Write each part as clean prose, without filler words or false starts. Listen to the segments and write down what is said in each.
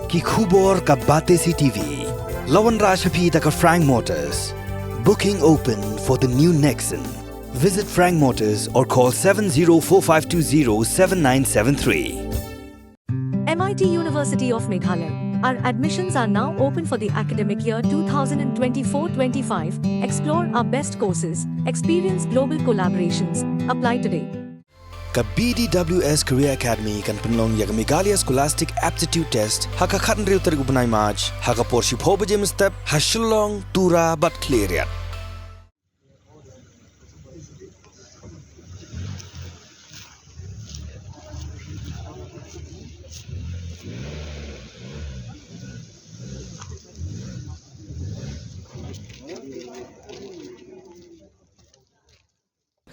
Ki khubor ka Bate CTV. Lawan Rajaphi taka Frank Motors. Booking open for the new Nexon. Visit Frank Motors or call 7045207973. MIT University of Meghalaya. Our admissions are now open for the academic year 2024-25. Explore our best courses. Experience global collaborations. Apply today. Ka BDWS Career Academy kan penlong ya Meghalaya Scholastic Aptitude Test haka khatan riu tarik upanai maj haka porship ho bajem step hashulong tura bat cleariat.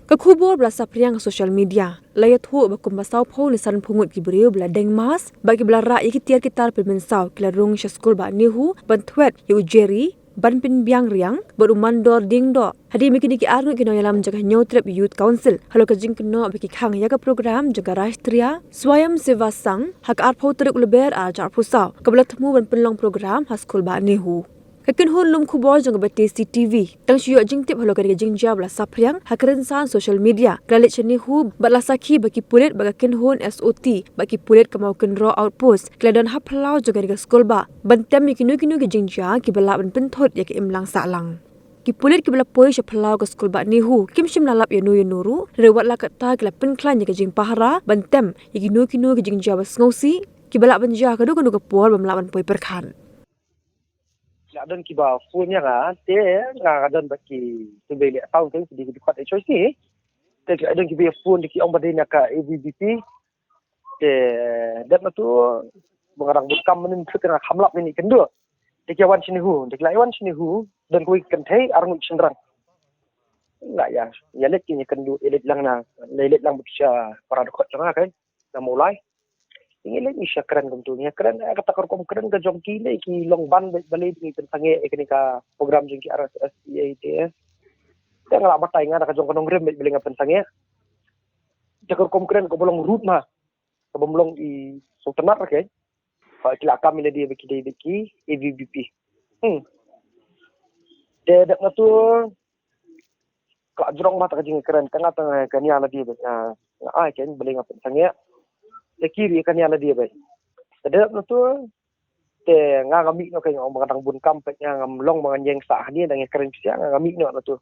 Kekubur berasa priang social media. Layat hu bakum basau pau nisan pungut gibriu bela deng mas bagi bela ra ikitir kitar pemensau kila rung syaskul ba nihu bantuet yu Jerry ban pin biang riang beruman dor ding do. Hadi mikini ki arnu kino yalam jaga nyotrep youth council. Halo kajing kino bagi khang yaga program jaga Rashtriya Swayam Seva Sang hak arpau terik uleber ajar pusau. Kabla temu ban penlong program haskul ba nihu. Kakin hun lum kubor jang bati CTV tang syu jing tip halo kari jing jab la sapriang hakren san social media kralit chani hu batla sakhi baki pulit bagakin hun SOT baki pulit kamau ken raw outpost kladon haplau jaga ga skolba bantem mikinu kinu ge jing ja ki bala ban penthot ya ki imlang salang ki pulit ki bala poi shaplau ga skolba ni hu kim shim lalap ya nuru rewat la kata ki la pen klan ya jing pahara bantem ikinu kinu ge jing ja bas ngosi ki bala ban ja ka du ka pol bam la ban poi perkhan adon ki ba phone nga te nga adon baki tubeli account te di kwat e choice ni te adon ki be phone ki ong badin ka AVBP te dat matu bangarang bukam menin fikra khamlap ni kendo te ki wan sini hu te lai wan sini hu dan kui kan thai arung chendrang la ya lek ki ni kendo elit lang na lelet lang bisa para dokot janga kan na mulai ingin lagi syakran tentunya keren kata korkom keren ke jongki le ki longban balik ni tentang ekonika program jongki RSS IITS dia ngelak batai ngada ka jong kanong rem beli ngapen sange jakor kom keren ko bolong root na ko bolong I sultanat ke fa kila kami le dia beki AVBP de dak natu ka jong mata ka jing keren tengah kan ya la dia ai ken beli ngapen sange kiri kan yang dia baik. Sedap tu te ngami no kan orang kadang bun kampek yang ngamlong mangan yang sah ni dengan keren sia ngami no tu.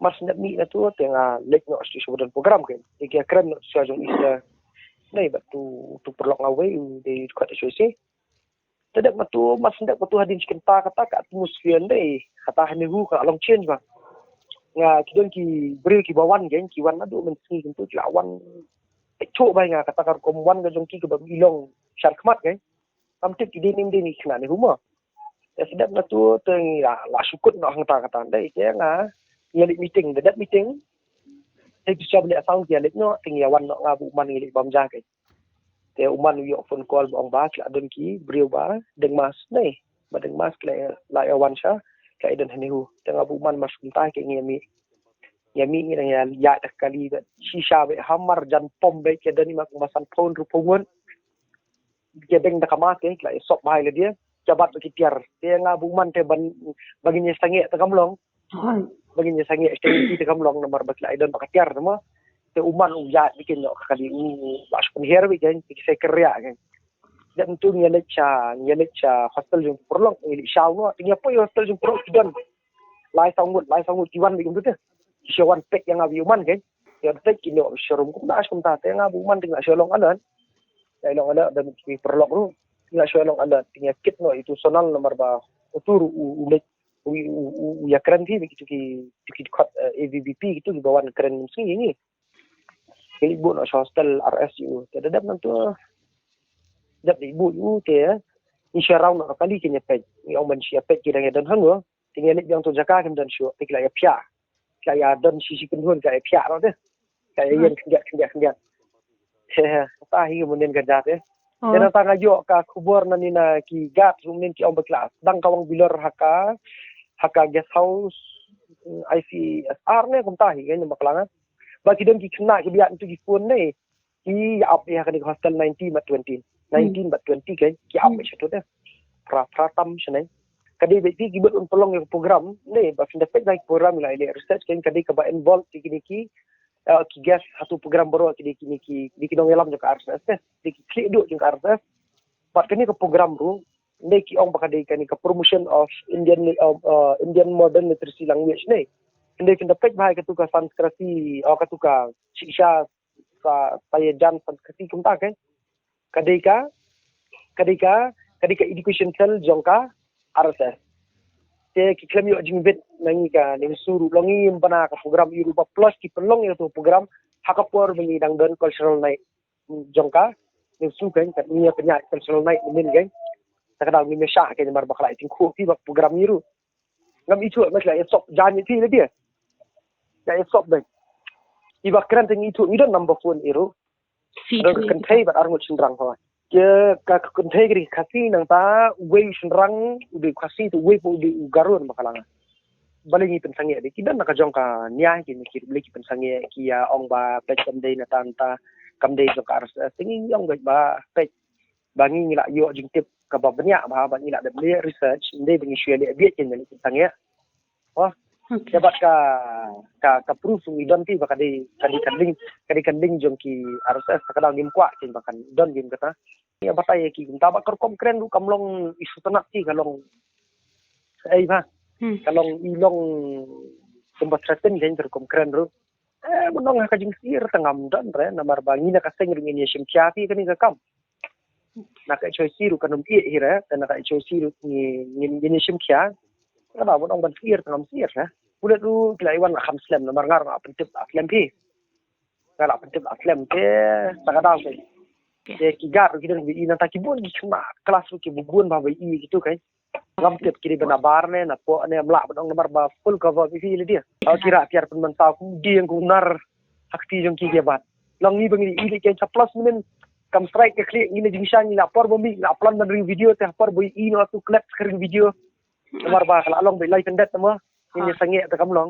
Mas nak mi tu te lek no sti sebutan program kan. Iki keren no sia jong isa. Nei batu tu perlok ngawe di kota Susi. Sedap tu mas ndak tu hadin kenta kata ka atmosfer dei kata hani hu ka long change ba. Nga kidon ki beri ki bawan gen ki wan adu mensi tentu lawan cuk bai nga kata kar komwan ga jongki ke bab ilong syarkmat kan amtik ide nim ni khna ni huma ya sedap na tu teng la sukut no hang ta kata dai ke nga yelik meeting dedat meeting ai bisa beli asal yelik no teng yawan no ngabu man yelik bamja ke te uman yo phone call bong ba kla don ki brio ba deng mas nei ba deng mas kla la yawan sha ka idan hanihu teng abu man mas kuntai ke ngemi yami ni yang ya kali shisha be hamar jan pom be ke dani mak masan phone ru pungun ke deng da kama ke la sok bai le dia jabat ki tiar te nga buman te ban baginya sange ta kamlong baginya sange STP te kamlong nomor bak la idon pak tiar nama te uman ya bikin no kali bas pun her we kan ki se kerja kan dan tu nyelet cha hostel jung perlong ni shaw no tinggal po hostel jung pro dan lai sangut kiwan bikin tu Syawan pek yang abi uman kan ya pek kini showroom kum dah asum ta tengah buman tinggal syolong alan long ada dan ki perlok tu tinggal syolong alan tinggal kit no itu sonal nomor ba utur ulik ya keren ti begitu ki kot AVBP itu di bawah keren mesti ini ini bu no hostel RSU terhadap nanti dap ibu you te insyaallah no kali kini pek ni orang siapa kira dan hang tinggal yang tu jaga kan dan syuk tinggal ya pia kaya dan sisi kenhun kaya pihak lo deh kaya yang kendiat apa hi kemudian kerja deh dan tang ayo ka kubur nanina ki gat rumin ki om beklas dang kawang bilor haka guest house ICSR ne kumtahi kan maklangan bagi dem ki kena ki biak tu ki phone ne ki up ya kan hostel 90 mat 20 19 bat 20 kan ki am situ dah pratam sini kadi beti gibet un pelong yang program ne ba fin dapat naik program la ile research kan kadi ka ba involved ki ki gas satu program baru ki di dong elam jo ka RSS di klik duk jo ka RSS bat kini ke program ru ne ki ong bakade kani ke promotion of Indian modern literacy language ne kende kin dapat bahai ke tu ka sanskriti ka tu ka shiksha sa payajan sanskriti kumta kan kadika education cell jongka RSS te ki klem yo jingbet nangi ka ni suru longi bana ka program Europa plus ki pelong yo program hakapor bengi dang don cultural night jongka ni su kan ka ni penya cultural night min kan takadang ni mesha ke mar bakla itin khu ki bak program yiru ngam itu masla ya sop jani ti le dia ya sop dai iba kran tengi itu ni don number phone iru do kan thai bat arngut sindrang ho ke ka kun thai gri khasi nang ta wei sindrang ubi khasi tu wei pu di garun bakalanga balingi pensange de kidan nak jongka nya ki ni ki beli pensange ki ya ong ba pet kamdei na tanta kamdei jo ka tingi ong ba pet bangi ni la yo jing tip ka ba banyak ba ba ni la de research ndai bengi share le biet chen ni pensange oh dapat ka proof ni don ti bakade kan link jong ki RSS kadang game kwa chen bakan don game kata ya batai ki ta ba kor kom kren du kamlong isu tanak ti kalong ai ba kalong ilong tempat traten gen ter kom kren ru monong ka jing sir tangam don re namar bangi na kaseng ring ni sim chapi kan ka kam nak choy siru kanum ti hira nak choy siru ni sim kya kada monong ban sir tangam sir ha udah tu kelaiwan kham slam namar ngar na pentip aslam pi kala pentip aslam te sakada ko te kigar kita bi ina takibun gi cuma kelas ki bugun ba bi gitu kan ngam tip kiri bena bar ne na po ne mla badong nomor ba full cover bi fi dia kira tiar pun mentau ku di yang kunar hakti jong ki gebat long ni bangi ini ke plus minen kam strike ke klik ini jingsan ni lapor bombi la upload dari video te lapor boy ino tu clip screen video nomor ba kala long bi live and that semua ini sange ta kam long